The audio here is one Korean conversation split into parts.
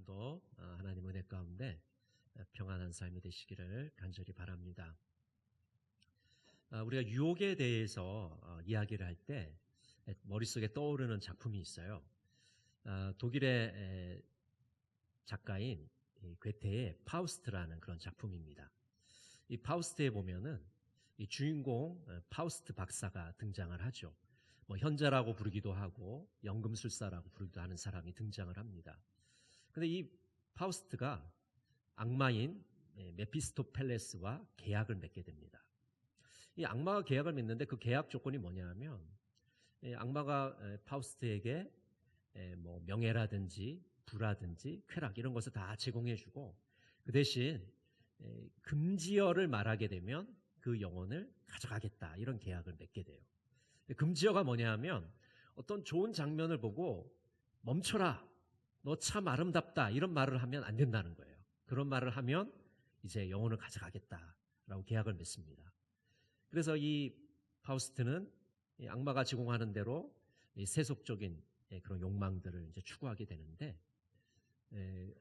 오늘도 하나님 은혜 가운데 평안한 삶이 되시기를 간절히 바랍니다. 우리가 유혹에 대해서 이야기를 할 때 머릿속에 떠오르는 작품이 있어요. 독일의 작가인 괴테의 파우스트라는 그런 작품입니다. 이 파우스트에 보면은 이 주인공 파우스트 박사가 등장을 하죠. 현자라고 부르기도 하고 연금술사라고 부르기도 하는 사람이 등장을 합니다. 근데 이 파우스트가 악마인 메피스토펠레스와 계약을 맺게 됩니다. 이 악마가 계약을 맺는데 그 계약 조건이 뭐냐면 악마가 파우스트에게 명예라든지 부라든지 쾌락 이런 것을 다 제공해주고 그 대신 금지어를 말하게 되면 그 영혼을 가져가겠다 이런 계약을 맺게 돼요. 금지어가 뭐냐면 어떤 좋은 장면을 보고 멈춰라 너 참 아름답다 이런 말을 하면 안 된다는 거예요. 그런 말을 하면 이제 영혼을 가져가겠다라고 계약을 맺습니다. 그래서 이 파우스트는 악마가 제공하는 대로 세속적인 그런 욕망들을 이제 추구하게 되는데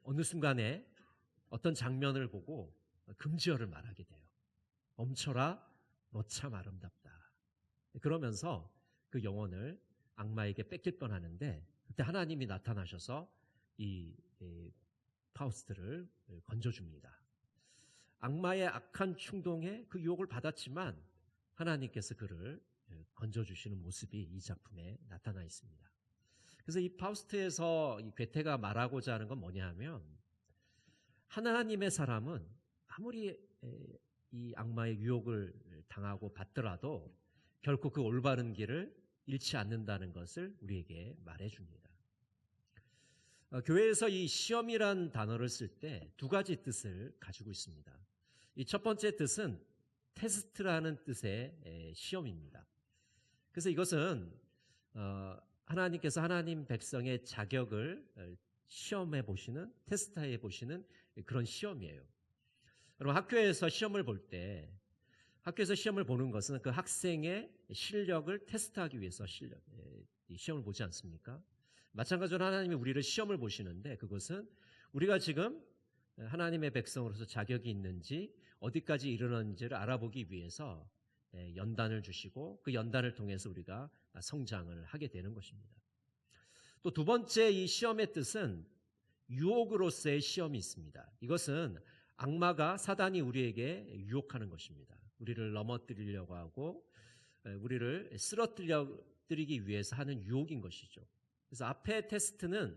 어느 순간에 어떤 장면을 보고 금지어를 말하게 돼요. 멈춰라 너 참 아름답다. 그러면서 그 영혼을 악마에게 뺏길 뻔하는데 그때 하나님이 나타나셔서 이 파우스트를 건져줍니다. 악마의 악한 충동에 그 유혹을 받았지만 하나님께서 그를 건져주시는 모습이 이 작품에 나타나 있습니다. 그래서 이 파우스트에서 이 괴테가 말하고자 하는 건 뭐냐 하면 하나님의 사람은 아무리 이 악마의 유혹을 당하고 받더라도 결코 그 올바른 길을 잃지 않는다는 것을 우리에게 말해줍니다. 교회에서 이 시험이란 단어를 쓸 때 두 가지 뜻을 가지고 있습니다. 이 첫 번째 뜻은 테스트라는 뜻의 시험입니다. 그래서 이것은 하나님께서 하나님 백성의 자격을 시험해 보시는, 테스트해 보시는 그런 시험이에요. 여러분 학교에서 시험을 볼 때 학교에서 시험을 보는 것은 그 학생의 실력을 테스트하기 위해서 시험을 보지 않습니까? 마찬가지로 하나님이 우리를 시험을 보시는데 그것은 우리가 지금 하나님의 백성으로서 자격이 있는지 어디까지 이르렀는지를 알아보기 위해서 연단을 주시고 그 연단을 통해서 우리가 성장을 하게 되는 것입니다. 또 두 번째 이 시험의 뜻은 유혹으로서의 시험이 있습니다. 이것은 악마가 사단이 우리에게 유혹하는 것입니다. 우리를 넘어뜨리려고 하고 우리를 쓰러뜨리기 위해서 하는 유혹인 것이죠. 그래서 앞의 테스트는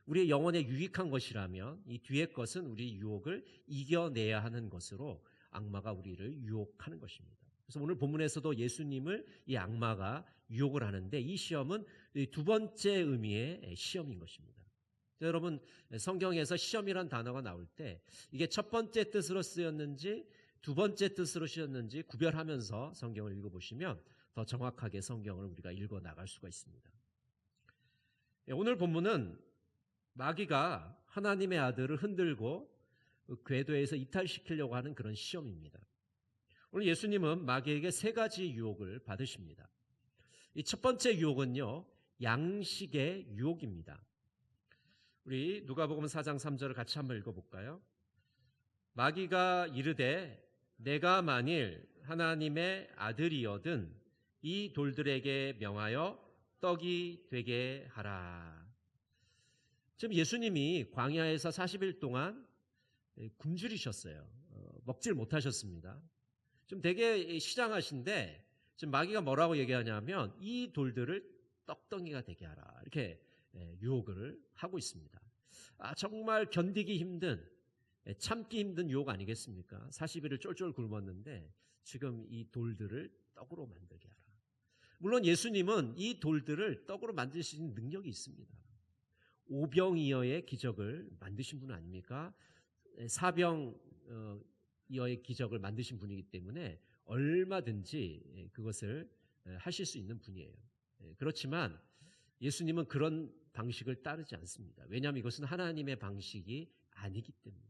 우리의 영혼에 유익한 것이라면 이 뒤의 것은 우리 유혹을 이겨내야 하는 것으로 악마가 우리를 유혹하는 것입니다. 그래서 오늘 본문에서도 예수님을 이 악마가 유혹을 하는데 이 시험은 두 번째 의미의 시험인 것입니다. 여러분 성경에서 시험이란 단어가 나올 때 이게 첫 번째 뜻으로 쓰였는지 두 번째 뜻으로 쓰였는지 구별하면서 성경을 읽어보시면 더 정확하게 성경을 우리가 읽어 나갈 수가 있습니다. 오늘 본문은 마귀가 하나님의 아들을 흔들고 궤도에서 이탈시키려고 하는 그런 시험입니다. 오늘 예수님은 마귀에게 세 가지 유혹을 받으십니다. 이 첫 번째 유혹은요, 양식의 유혹입니다. 우리 누가복음 4장 3절을 같이 한번 읽어볼까요? 마귀가 이르되 내가 만일 하나님의 아들이거든 이 돌들에게 명하여 떡이 되게 하라. 지금 예수님이 광야에서 40일 동안 굶주리셨어요. 먹질 못하셨습니다. 좀 되게 시장하신데 지금 마귀가 뭐라고 얘기하냐면 이 돌들을 떡덩이가 되게 하라. 이렇게 유혹을 하고 있습니다. 정말 견디기 힘든 참기 힘든 유혹 아니겠습니까? 40일을 쫄쫄 굶었는데 지금 이 돌들을 떡으로 만들게 하라. 물론 예수님은 이 돌들을 떡으로 만드시는 능력이 있습니다. 오병이어의 기적을 만드신 분 아닙니까? 사병이어의 기적을 만드신 분이기 때문에 얼마든지 그것을 하실 수 있는 분이에요. 그렇지만 예수님은 그런 방식을 따르지 않습니다. 왜냐하면 이것은 하나님의 방식이 아니기 때문에.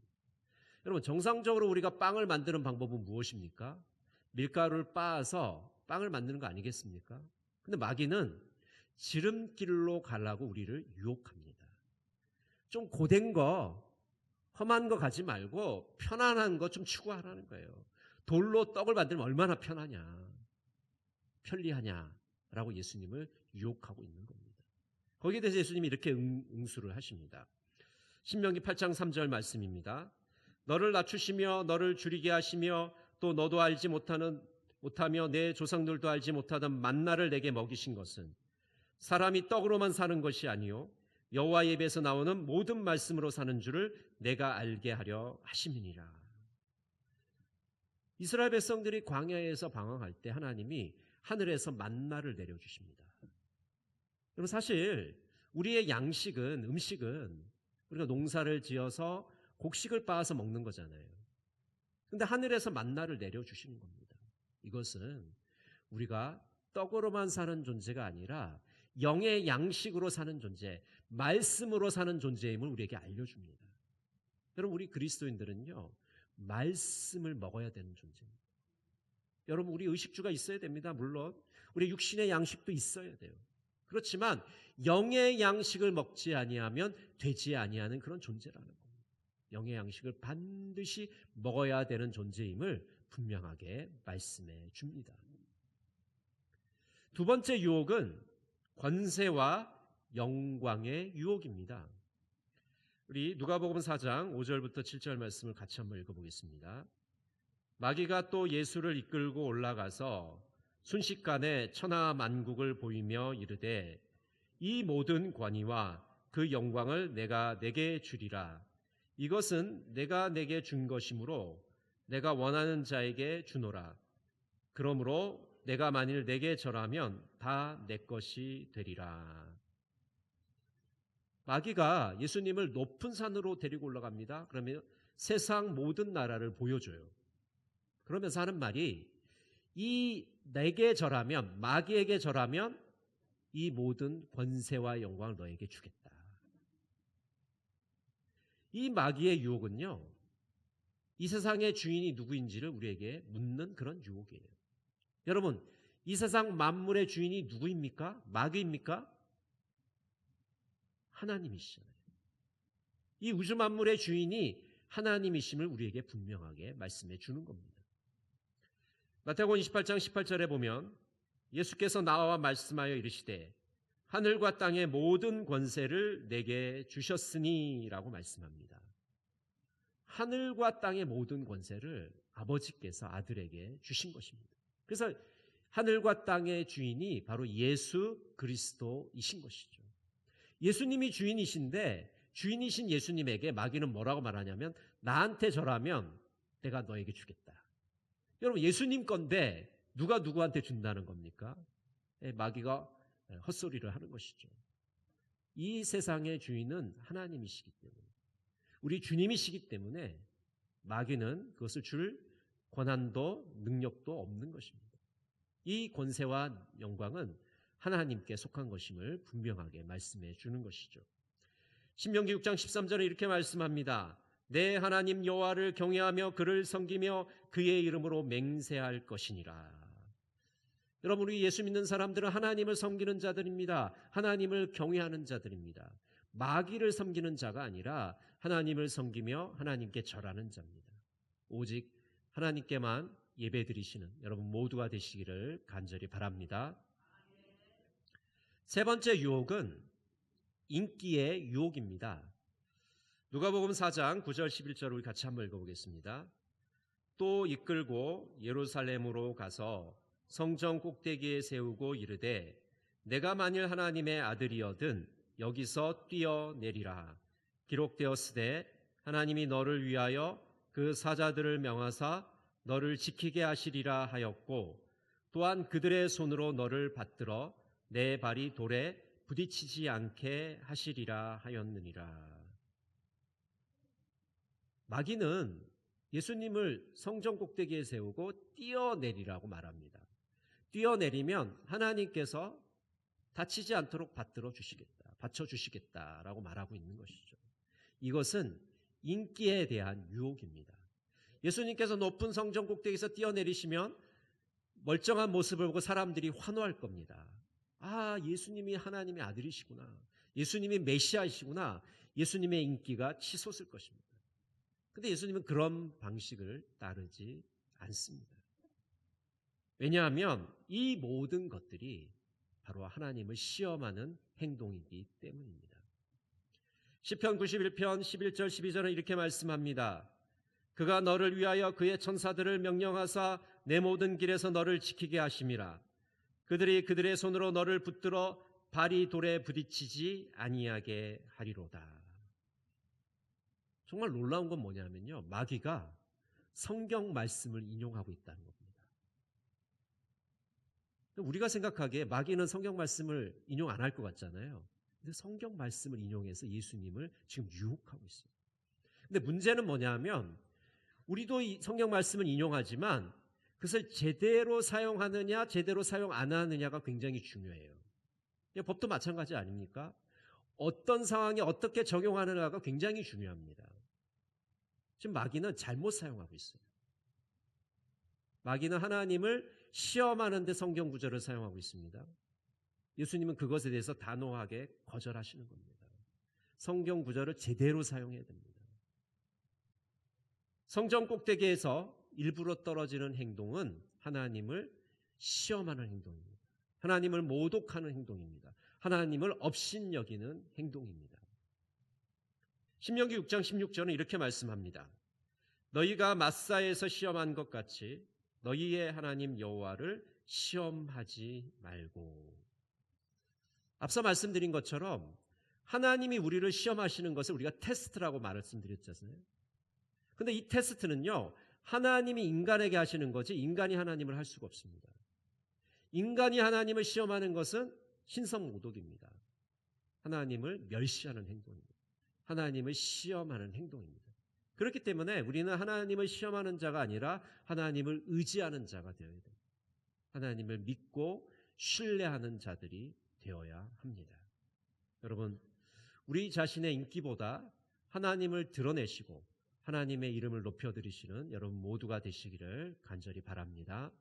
여러분 정상적으로 우리가 빵을 만드는 방법은 무엇입니까? 밀가루를 빻아서 빵을 만드는 거 아니겠습니까? 근데 마귀는 지름길로 가려고 우리를 유혹합니다. 좀 고된 거 험한 거 가지 말고 편안한 거 좀 추구하라는 거예요. 돌로 떡을 만들면 얼마나 편하냐, 편리하냐라고 예수님을 유혹하고 있는 겁니다. 거기에 대해서 예수님이 이렇게 응수를 하십니다. 신명기 8장 3절 말씀입니다. 너를 낮추시며 너를 줄이게 하시며 또 너도 알지 못하며 내 조상들도 알지 못하던 만나를 내게 먹이신 것은 사람이 떡으로만 사는 것이 아니요 여호와의 입에서 나오는 모든 말씀으로 사는 줄을 내가 알게 하려 하심이니라. 이스라엘 백성들이 광야에서 방황할 때 하나님이 하늘에서 만나를 내려주십니다. 여러분, 사실 우리의 음식은 우리가 농사를 지어서 곡식을 빻아서 먹는 거잖아요. 그런데 하늘에서 만나를 내려주시는 겁니다. 이것은 우리가 떡으로만 사는 존재가 아니라 영의 양식으로 사는 존재, 말씀으로 사는 존재임을 우리에게 알려줍니다. 여러분, 우리 그리스도인들은요, 말씀을 먹어야 되는 존재입니다. 여러분, 우리 의식주가 있어야 됩니다. 물론 우리 육신의 양식도 있어야 돼요. 그렇지만 영의 양식을 먹지 아니하면 되지 아니하는 그런 존재라는 겁니다. 영의 양식을 반드시 먹어야 되는 존재임을 분명하게 말씀해 줍니다. 두 번째 유혹은 권세와 영광의 유혹입니다. 우리 누가복음 4장 5절부터 7절 말씀을 같이 한번 읽어보겠습니다. 마귀가 또 예수를 이끌고 올라가서 순식간에 천하 만국을 보이며 이르되 이 모든 권위와 그 영광을 내가 내게 주리라. 이것은 내가 내게 준 것이므로 내가 원하는 자에게 주노라. 그러므로 내가 만일 내게 절하면 다 내 것이 되리라. 마귀가 예수님을 높은 산으로 데리고 올라갑니다. 그러면 세상 모든 나라를 보여줘요. 그러면서 하는 말이 이 내게 절하면, 마귀에게 절하면 이 모든 권세와 영광을 너에게 주겠다. 이 마귀의 유혹은요, 이 세상의 주인이 누구인지를 우리에게 묻는 그런 유혹이에요. 여러분, 이 세상 만물의 주인이 누구입니까? 마귀입니까? 하나님이시잖아요. 이 우주 만물의 주인이 하나님이심을 우리에게 분명하게 말씀해 주는 겁니다. 마태복음 28장 18절에 보면 예수께서 나와 말씀하여 이르시되 하늘과 땅의 모든 권세를 내게 주셨으니 라고 말씀합니다. 하늘과 땅의 모든 권세를 아버지께서 아들에게 주신 것입니다. 그래서 하늘과 땅의 주인이 바로 예수 그리스도이신 것이죠. 예수님이 주인이신데 주인이신 예수님에게 마귀는 뭐라고 말하냐면 나한테 절하면 내가 너에게 주겠다. 여러분, 예수님 건데 누가 누구한테 준다는 겁니까? 마귀가 헛소리를 하는 것이죠. 이 세상의 주인은 하나님이시기 때문에, 우리 주님이시기 때문에 마귀는 그것을 줄 권한도 능력도 없는 것입니다. 이 권세와 영광은 하나님께 속한 것임을 분명하게 말씀해 주는 것이죠. 신명기 6장 13절에 이렇게 말씀합니다. 내 하나님 여호와를 경외하며 그를 섬기며 그의 이름으로 맹세할 것이니라. 여러분, 우리 예수 믿는 사람들은 하나님을 섬기는 자들입니다. 하나님을 경외하는 자들입니다. 마귀를 섬기는 자가 아니라 하나님을 섬기며 하나님께 절하는 자입니다. 오직 하나님께만 예배드리시는 여러분 모두가 되시기를 간절히 바랍니다. 세 번째 유혹은 인기의 유혹입니다. 누가복음 4장 9절 11절 우리 같이 한번 읽어보겠습니다. 또 이끌고 예루살렘으로 가서 성전 꼭대기에 세우고 이르되 내가 만일 하나님의 아들이어든 여기서 뛰어내리라. 기록되었으되 하나님이 너를 위하여 그 사자들을 명하사 너를 지키게 하시리라 하였고 또한 그들의 손으로 너를 받들어 내 발이 돌에 부딪히지 않게 하시리라 하였느니라. 마귀는 예수님을 성전 꼭대기에 세우고 뛰어내리라고 말합니다. 뛰어내리면 하나님께서 다치지 않도록 받들어 주시겠다, 받쳐주시겠다라고 말하고 있는 것이죠. 이것은 인기에 대한 유혹입니다. 예수님께서 높은 성전 꼭대기에서 뛰어내리시면 멀쩡한 모습을 보고 사람들이 환호할 겁니다. 아, 예수님이 하나님의 아들이시구나. 예수님이 메시아이시구나. 예수님의 인기가 치솟을 것입니다. 근데 예수님은 그런 방식을 따르지 않습니다. 왜냐하면 이 모든 것들이 바로 하나님을 시험하는 행동이기 때문입니다. 시편 91편 11절 12절은 이렇게 말씀합니다. 그가 너를 위하여 그의 천사들을 명령하사 내 모든 길에서 너를 지키게 하심이라. 그들이 그들의 손으로 너를 붙들어 발이 돌에 부딪히지 아니하게 하리로다. 정말 놀라운 건 뭐냐면요, 마귀가 성경 말씀을 인용하고 있다는 겁니다. 우리가 생각하기에 마귀는 성경 말씀을 인용 안 할 것 같잖아요. 근데 성경 말씀을 인용해서 예수님을 지금 유혹하고 있어요. 근데 문제는 뭐냐면 우리도 이 성경 말씀을 인용하지만 그것을 제대로 사용하느냐 제대로 사용 안 하느냐가 굉장히 중요해요. 법도 마찬가지 아닙니까? 어떤 상황에 어떻게 적용하느냐가 굉장히 중요합니다. 지금 마귀는 잘못 사용하고 있어요. 마귀는 하나님을 시험하는 데 성경 구절을 사용하고 있습니다. 예수님은 그것에 대해서 단호하게 거절하시는 겁니다. 성경 구절을 제대로 사용해야 됩니다. 성전 꼭대기에서 일부러 떨어지는 행동은 하나님을 시험하는 행동입니다. 하나님을 모독하는 행동입니다. 하나님을 업신여기는 행동입니다. 신명기 6장 16절은 이렇게 말씀합니다. 너희가 마사에서 시험한 것 같이 너희의 하나님 여호와를 시험하지 말고. 앞서 말씀드린 것처럼 하나님이 우리를 시험하시는 것을 우리가 테스트라고 말씀드렸잖아요. 그런데 이 테스트는요, 하나님이 인간에게 하시는 거지 인간이 하나님을 할 수가 없습니다. 인간이 하나님을 시험하는 것은 신성모독입니다. 하나님을 멸시하는 행동입니다. 하나님을 시험하는 행동입니다. 그렇기 때문에 우리는 하나님을 시험하는 자가 아니라 하나님을 의지하는 자가 되어야 됩니다. 하나님을 믿고 신뢰하는 자들이 되어야 합니다. 여러분, 우리 자신의 인기보다 하나님을 드러내시고 하나님의 이름을 높여드리시는 여러분 모두가 되시기를 간절히 바랍니다.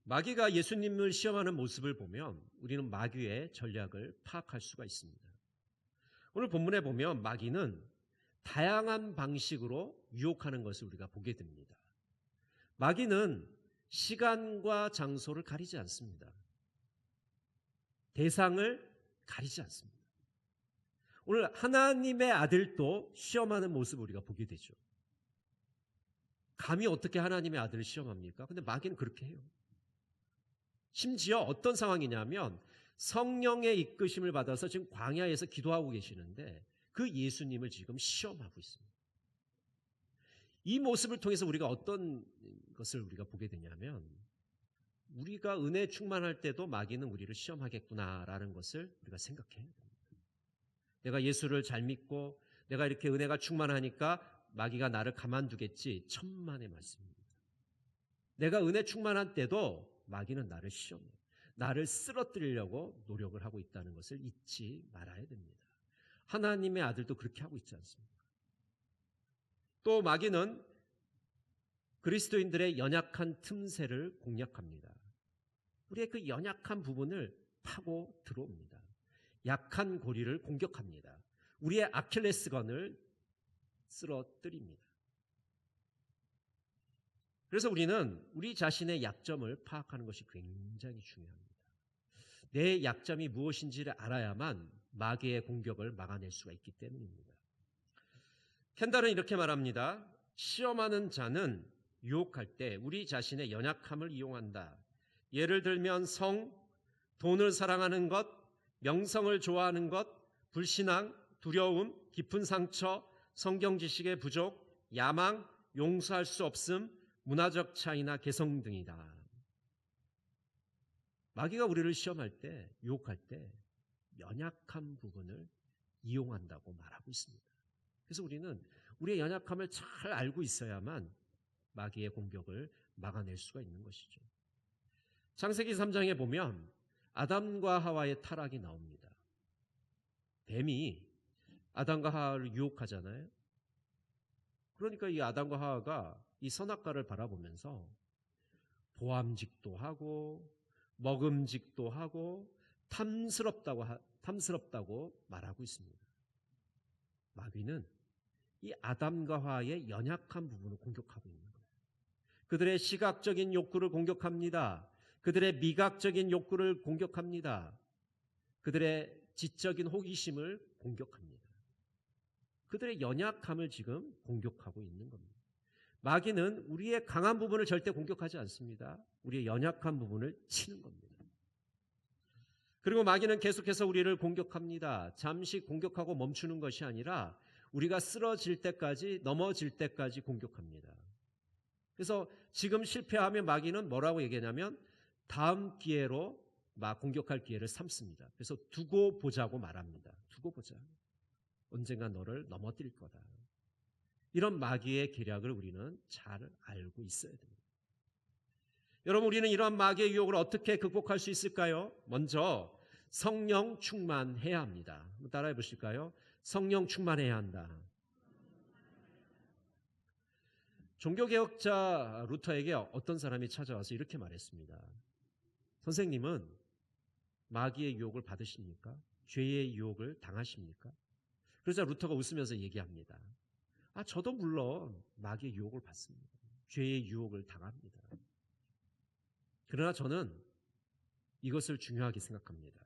마귀가 예수님을 시험하는 모습을 보면 우리는 마귀의 전략을 파악할 수가 있습니다. 오늘 본문에 보면 마귀는 다양한 방식으로 유혹하는 것을 우리가 보게 됩니다. 마귀는 시간과 장소를 가리지 않습니다. 대상을 가리지 않습니다. 오늘 하나님의 아들도 시험하는 모습을 우리가 보게 되죠. 감히 어떻게 하나님의 아들을 시험합니까? 근데 마귀는 그렇게 해요. 심지어 어떤 상황이냐면 성령의 이끄심을 받아서 지금 광야에서 기도하고 계시는데 그 예수님을 지금 시험하고 있습니다. 이 모습을 통해서 우리가 어떤 것을 우리가 보게 되냐면 우리가 은혜 충만할 때도 마귀는 우리를 시험하겠구나라는 것을 우리가 생각해야 됩니다. 내가 예수를 잘 믿고 내가 이렇게 은혜가 충만하니까 마귀가 나를 가만두겠지, 천만의 말씀입니다. 내가 은혜 충만한 때도 마귀는 나를 시험해요. 나를 쓰러뜨리려고 노력을 하고 있다는 것을 잊지 말아야 됩니다. 하나님의 아들도 그렇게 하고 있지 않습니까? 또 마귀는 그리스도인들의 연약한 틈새를 공략합니다. 우리의 그 연약한 부분을 파고 들어옵니다. 약한 고리를 공격합니다. 우리의 아킬레스건을 쓰러뜨립니다. 그래서 우리는 우리 자신의 약점을 파악하는 것이 굉장히 중요합니다. 내 약점이 무엇인지를 알아야만 마귀의 공격을 막아낼 수가 있기 때문입니다. 켄달은 이렇게 말합니다. 시험하는 자는 유혹할 때 우리 자신의 연약함을 이용한다. 예를 들면 돈을 사랑하는 것, 명성을 좋아하는 것, 불신앙, 두려움, 깊은 상처, 성경 지식의 부족, 야망, 용서할 수 없음, 문화적 차이나 개성 등이다. 마귀가 우리를 시험할 때, 유혹할 때 연약한 부분을 이용한다고 말하고 있습니다. 그래서 우리는 우리의 연약함을 잘 알고 있어야만 마귀의 공격을 막아낼 수가 있는 것이죠. 창세기 3장에 보면 아담과 하와의 타락이 나옵니다. 뱀이 아담과 하와를 유혹하잖아요. 그러니까 이 아담과 하와가 이 선악과를 바라보면서 보암직도 하고 먹음직도 하고 탐스럽다고 말하고 있습니다. 마귀는 이 아담과 하와의 연약한 부분을 공격하고 있는 거예요. 그들의 시각적인 욕구를 공격합니다. 그들의 미각적인 욕구를 공격합니다. 그들의 지적인 호기심을 공격합니다. 그들의 연약함을 지금 공격하고 있는 겁니다. 마귀는 우리의 강한 부분을 절대 공격하지 않습니다. 우리의 연약한 부분을 치는 겁니다. 그리고 마귀는 계속해서 우리를 공격합니다. 잠시 공격하고 멈추는 것이 아니라 우리가 쓰러질 때까지, 넘어질 때까지 공격합니다. 그래서 지금 실패하면 마귀는 뭐라고 얘기하냐면 다음 기회로 공격할 기회를 삼습니다. 그래서 두고 보자고 말합니다. 두고 보자. 언젠가 너를 넘어뜨릴 거다. 이런 마귀의 계략을 우리는 잘 알고 있어야 됩니다. 여러분, 우리는 이러한 마귀의 유혹을 어떻게 극복할 수 있을까요? 먼저 성령 충만해야 합니다. 한번 따라해 보실까요? 성령 충만해야 한다. 종교개혁자 루터에게 어떤 사람이 찾아와서 이렇게 말했습니다. 선생님은 마귀의 유혹을 받으십니까? 죄의 유혹을 당하십니까? 그러자 루터가 웃으면서 얘기합니다. 저도 물론 마귀의 유혹을 받습니다. 죄의 유혹을 당합니다. 그러나 저는 이것을 중요하게 생각합니다.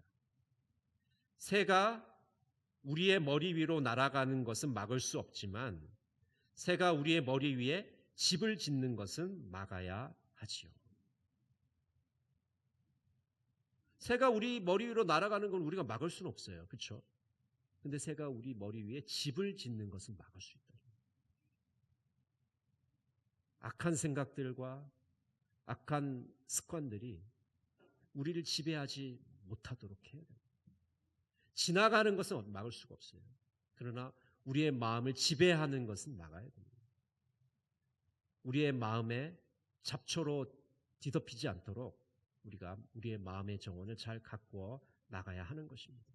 새가 우리의 머리 위로 날아가는 것은 막을 수 없지만 새가 우리의 머리 위에 집을 짓는 것은 막아야 하지요. 새가 우리 머리 위로 날아가는 건 우리가 막을 수는 없어요. 그렇죠? 근데 새가 우리 머리 위에 집을 짓는 것은 막을 수 있다. 악한 생각들과 악한 습관들이 우리를 지배하지 못하도록 해야 됩니다. 지나가는 것은 막을 수가 없어요. 그러나 우리의 마음을 지배하는 것은 막아야 됩니다. 우리의 마음에 잡초로 뒤덮이지 않도록 우리가 우리의 마음의 정원을 잘 가꾸어 나가야 하는 것입니다.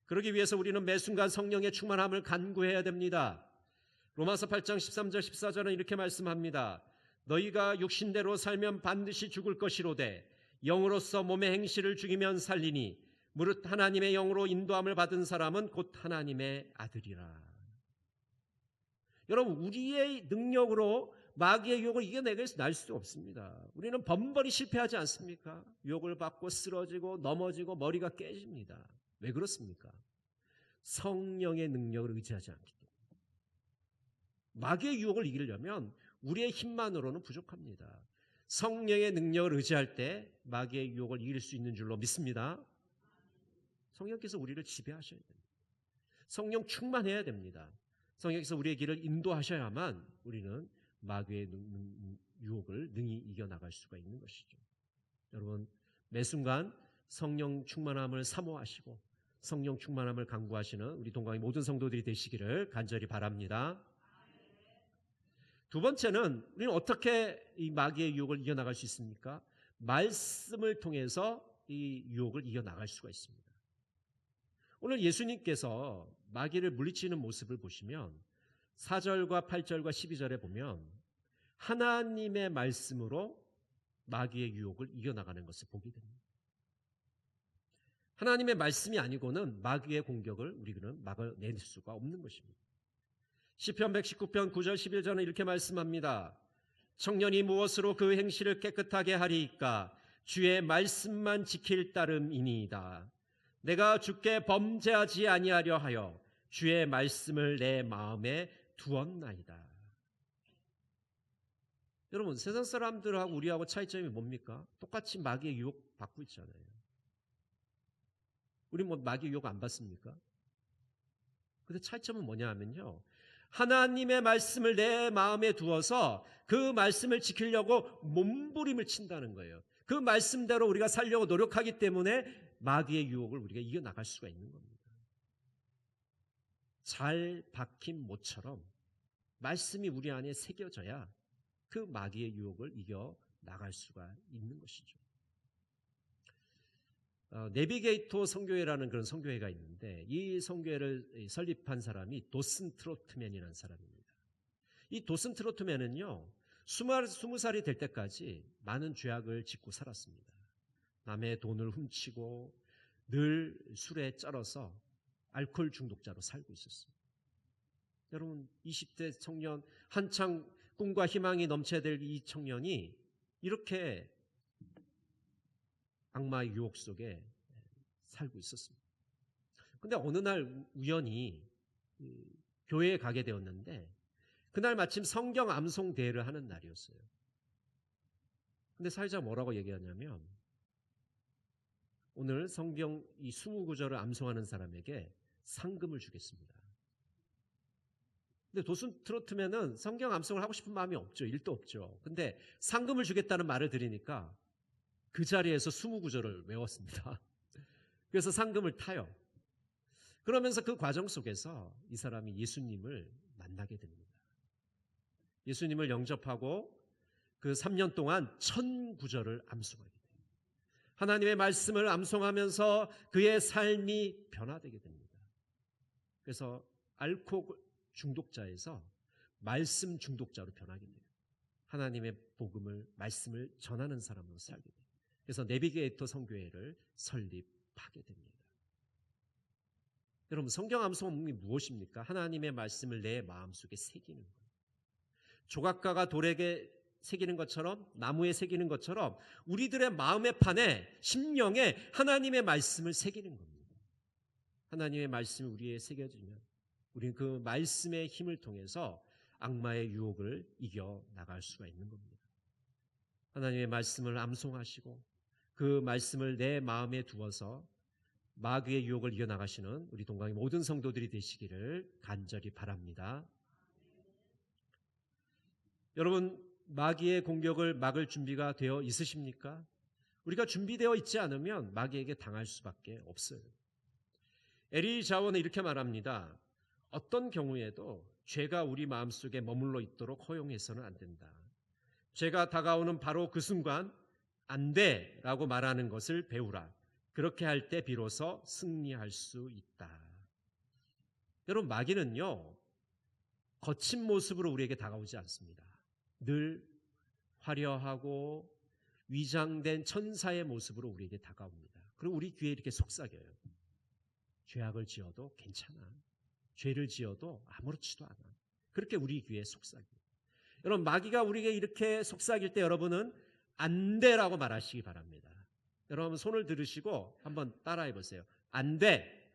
그러기 위해서 우리는 매 순간 성령의 충만함을 간구해야 됩니다. 로마서 8장 13절 14절은 이렇게 말씀합니다. 너희가 육신대로 살면 반드시 죽을 것이로되 영으로서 몸의 행실을 죽이면 살리니 무릇 하나님의 영으로 인도함을 받은 사람은 곧 하나님의 아들이라. 여러분, 우리의 능력으로 마귀의 유혹을 이겨낼 수 없습니다. 우리는 번번이 실패하지 않습니까? 유혹을 받고 쓰러지고 넘어지고 머리가 깨집니다. 왜 그렇습니까? 성령의 능력을 의지하지 않기 때문에. 마귀의 유혹을 이기려면 우리의 힘만으로는 부족합니다. 성령의 능력을 의지할 때 마귀의 유혹을 이길 수 있는 줄로 믿습니다. 성령께서 우리를 지배하셔야 됩니다. 성령 충만해야 됩니다. 성령께서 우리의 길을 인도하셔야만 우리는 마귀의 유혹을 능히 이겨나갈 수가 있는 것이죠. 여러분, 매 순간 성령 충만함을 사모하시고 성령 충만함을 간구하시는 우리 동강의 모든 성도들이 되시기를 간절히 바랍니다. 두 번째는 우리는 어떻게 이 마귀의 유혹을 이겨나갈 수 있습니까? 말씀을 통해서 이 유혹을 이겨나갈 수가 있습니다. 오늘 예수님께서 마귀를 물리치는 모습을 보시면 4절과 8절과 12절에 보면 하나님의 말씀으로 마귀의 유혹을 이겨나가는 것을 보게 됩니다. 하나님의 말씀이 아니고는 마귀의 공격을 우리는 막아낼 수가 없는 것입니다. 시편 119편 9절 11절은 이렇게 말씀합니다. 청년이 무엇으로 그 행실을 깨끗하게 하리이까? 주의 말씀만 지킬 따름이니이다. 내가 주께 범죄하지 아니하려 하여 주의 말씀을 내 마음에 두었나이다. 여러분, 세상 사람들하고 우리하고 차이점이 뭡니까? 똑같이 마귀의 유혹 받고 있잖아요. 우리 마귀의 유혹 안 받습니까? 근데 차이점은 뭐냐 하면요, 하나님의 말씀을 내 마음에 두어서 그 말씀을 지키려고 몸부림을 친다는 거예요. 그 말씀대로 우리가 살려고 노력하기 때문에 마귀의 유혹을 우리가 이겨나갈 수가 있는 겁니다. 잘 박힌 모처럼 말씀이 우리 안에 새겨져야 그 마귀의 유혹을 이겨나갈 수가 있는 것이죠. 내비게이터 선교회라는 그런 선교회가 있는데 이 선교회를 설립한 사람이 도슨 트로트맨이라는 사람입니다. 이 도슨 트로트맨은요, 20살이 될 때까지 많은 죄악을 짓고 살았습니다. 남의 돈을 훔치고 늘 술에 쩔어서 알코올 중독자로 살고 있었습니다. 여러분 20대 청년, 한창 꿈과 희망이 넘쳐야 될 이 청년이 이렇게 악마의 유혹 속에 살고 있었습니다. 근데 어느 날 우연히 교회에 가게 되었는데 그날 마침 성경 암송 대회를 하는 날이었어요. 근데 사회자가 뭐라고 얘기하냐면 오늘 성경 이 20구절을 암송하는 사람에게 상금을 주겠습니다. 근데 도순 트로트면은 성경 암송을 하고 싶은 마음이 없죠. 일도 없죠. 근데 상금을 주겠다는 말을 들으니까 그 자리에서 20구절을 외웠습니다. 그래서 상금을 타요. 그러면서 그 과정 속에서 이 사람이 예수님을 만나게 됩니다. 예수님을 영접하고 그 3년 동안 1000구절을 암송하게 돼요. 하나님의 말씀을 암송하면서 그의 삶이 변화되게 됩니다. 그래서 알코올 중독자에서 말씀 중독자로 변하게 돼요. 하나님의 복음을, 말씀을 전하는 사람으로 살게 돼요. 그래서 내비게이터 선교회를 설립하게 됩니다. 여러분, 성경 암송이 무엇입니까? 하나님의 말씀을 내 마음속에 새기는 거예요. 조각가가 돌에게 새기는 것처럼, 나무에 새기는 것처럼 우리들의 마음의 판에, 심령에 하나님의 말씀을 새기는 겁니다. 하나님의 말씀이 우리에 새겨지면 우리는 그 말씀의 힘을 통해서 악마의 유혹을 이겨 나갈 수가 있는 겁니다. 하나님의 말씀을 암송하시고 그 말씀을 내 마음에 두어서 마귀의 유혹을 이겨나가시는 우리 동강의 모든 성도들이 되시기를 간절히 바랍니다. 여러분, 마귀의 공격을 막을 준비가 되어 있으십니까? 우리가 준비되어 있지 않으면 마귀에게 당할 수밖에 없어요. 에리 자원은 이렇게 말합니다. 어떤 경우에도 죄가 우리 마음속에 머물러 있도록 허용해서는 안 된다. 죄가 다가오는 바로 그 순간 안 돼 라고 말하는 것을 배우라. 그렇게 할 때 비로소 승리할 수 있다. 여러분, 마귀는요, 거친 모습으로 우리에게 다가오지 않습니다. 늘 화려하고 위장된 천사의 모습으로 우리에게 다가옵니다. 그리고 우리 귀에 이렇게 속삭여요. 죄악을 지어도 괜찮아. 죄를 지어도 아무렇지도 않아. 그렇게 우리 귀에 속삭여요. 여러분, 마귀가 우리에게 이렇게 속삭일 때 여러분은 안 돼라고 말하시기 바랍니다. 여러분, 손을 들으시고 한번 따라해 보세요. 안 돼.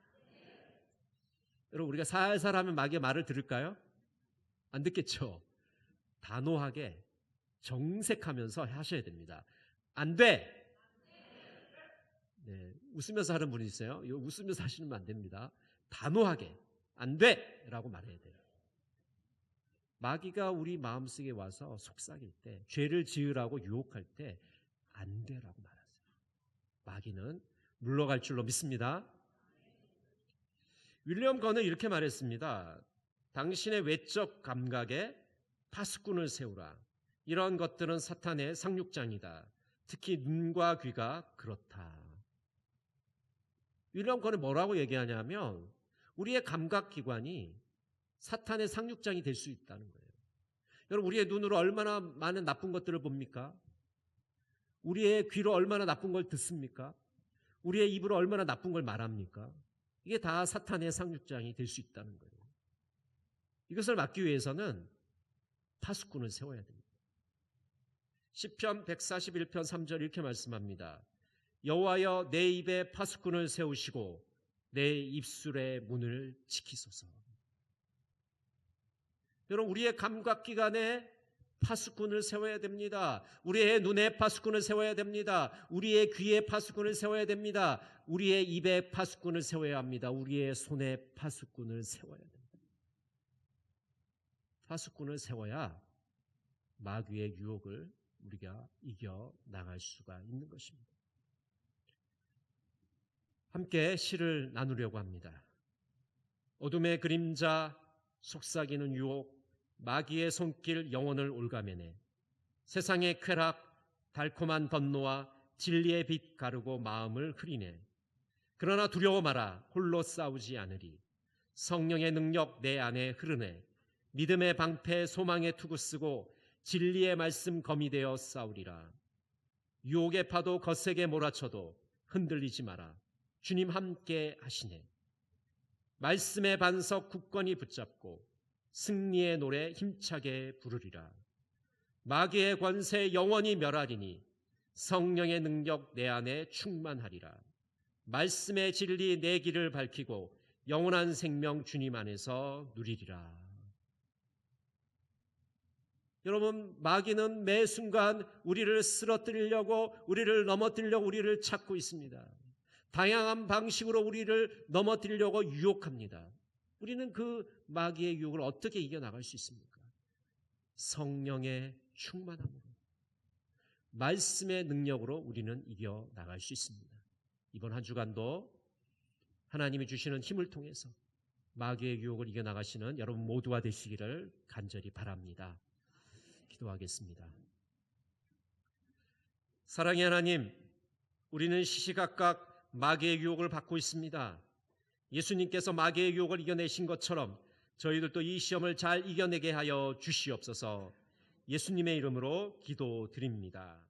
여러분, 우리가 살살 하면 마귀의 말을 들을까요? 안 듣겠죠? 단호하게 정색하면서 하셔야 됩니다. 안 돼. 네, 웃으면서 하는 분이 있어요. 이거 웃으면서 하시면 안 됩니다. 단호하게 안 돼! 라고 말해야 돼요. 마귀가 우리 마음속에 와서 속삭일 때, 죄를 지으라고 유혹할 때 안 돼라고 말하세요. 마귀는 물러갈 줄로 믿습니다. 윌리엄 건은 이렇게 말했습니다. 당신의 외적 감각에 파수꾼을 세우라. 이런 것들은 사탄의 상륙장이다. 특히 눈과 귀가 그렇다. 윌리엄 건은 뭐라고 얘기하냐면 우리의 감각기관이 사탄의 상륙장이 될 수 있다는 거예요. 여러분, 우리의 눈으로 얼마나 많은 나쁜 것들을 봅니까? 우리의 귀로 얼마나 나쁜 걸 듣습니까? 우리의 입으로 얼마나 나쁜 걸 말합니까? 이게 다 사탄의 상륙장이 될 수 있다는 거예요. 이것을 막기 위해서는 파수꾼을 세워야 됩니다. 시편 141편 3절 이렇게 말씀합니다. 여호와여 내 입에 파수꾼을 세우시고 내 입술의 문을 지키소서. 여러분, 우리의 감각기관에 파수꾼을 세워야 됩니다. 우리의 눈에 파수꾼을 세워야 됩니다. 우리의 귀에 파수꾼을 세워야 됩니다. 우리의 입에 파수꾼을 세워야 합니다. 우리의 손에 파수꾼을 세워야 됩니다. 파수꾼을 세워야 마귀의 유혹을 우리가 이겨 나갈 수가 있는 것입니다. 함께 시를 나누려고 합니다. 어둠의 그림자, 속삭이는 유혹, 마귀의 손길 영혼을 올가매네. 세상의 쾌락, 달콤한 번노와 진리의 빛 가르고 마음을 흐리네. 그러나 두려워 마라. 홀로 싸우지 않으리. 성령의 능력 내 안에 흐르네. 믿음의 방패 소망의 투구 쓰고 진리의 말씀 검이 되어 싸우리라. 유혹의 파도 거세게 몰아쳐도 흔들리지 마라. 주님 함께 하시네. 말씀의 반석 굳건히 붙잡고 승리의 노래 힘차게 부르리라. 마귀의 권세 영원히 멸하리니 성령의 능력 내 안에 충만하리라. 말씀의 진리 내 길을 밝히고 영원한 생명 주님 안에서 누리리라. 여러분, 마귀는 매 순간 우리를 쓰러뜨리려고, 우리를 넘어뜨리려고 우리를 찾고 있습니다. 다양한 방식으로 우리를 넘어뜨리려고 유혹합니다. 우리는 그 마귀의 유혹을 어떻게 이겨나갈 수 있습니까? 성령의 충만함으로, 말씀의 능력으로 우리는 이겨나갈 수 있습니다. 이번 한 주간도 하나님이 주시는 힘을 통해서 마귀의 유혹을 이겨나가시는 여러분 모두가 되시기를 간절히 바랍니다. 기도하겠습니다. 사랑의 하나님, 우리는 시시각각 마귀의 유혹을 받고 있습니다. 예수님께서 마귀의 유혹을 이겨내신 것처럼 저희들도 이 시험을 잘 이겨내게 하여 주시옵소서. 예수님의 이름으로 기도드립니다.